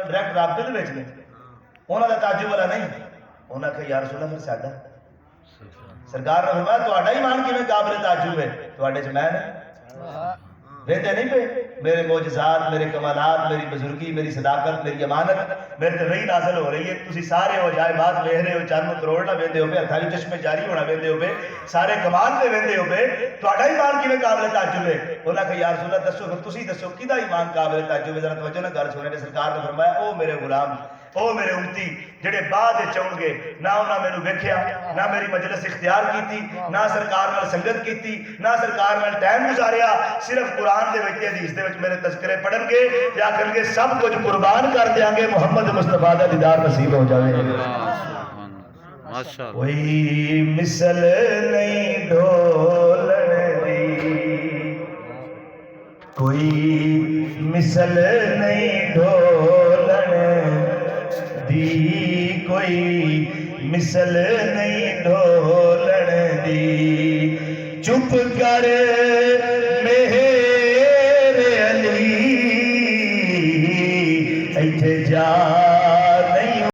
direct رابطے دے وچ نے انہاں دا تعجب والا نہیں انہاں کہ یا رسول اللہ پھر ساڈا سرکار نے فرمایا تہاڈا ایمان کیویں قابل تعجب ہے تہاڈے چ میں ویندے نہیں پے میرے معجزات میرے کمالات میری بزرگی میری صداقت میری امانت میرے تے وہی نازل ہو رہی ہے تسی سارے ہو جائے بات ویکھ رہے ہو چند کروڑ نہ ویندے ہو پے ہتھاں وچ چشمے جاری ہونا ویندے ہو پے سارے کمال تے ویندے ہو پے تہاڈا ایمان کیویں قابل تعجب ہے انہاں کہ یا رسول اللہ دسو پھر تسی دسو کیدا ایمان قابل تعجب ہے ذرا توجہ نہ گل سننے سرکار نے فرمایا او میرے غلام او میرے امتی جڑے بعد چون گے نہ انہاں مینوں ویکھیا نہ میری مجلس اختیار کیتی نہ سرکار نال سنگت کیتی نہ سرکار نال ٹائم گزاریا صرف قرآن دے وچ حدیث دے وچ میرے تذکرے پڑھن گے یا کرن گے سب کچھ قربان کر دیاں گے محمد مصطفیٰ دا دیدار نصیب ہو جاوے ماشاءاللہ کوئی مثل نہیں ڈھولن دی کوئی مثل نہیں ڈھولن دی کوئی مثل نہیں ڈھولن دی چپ کر میرے علی ایتھے جا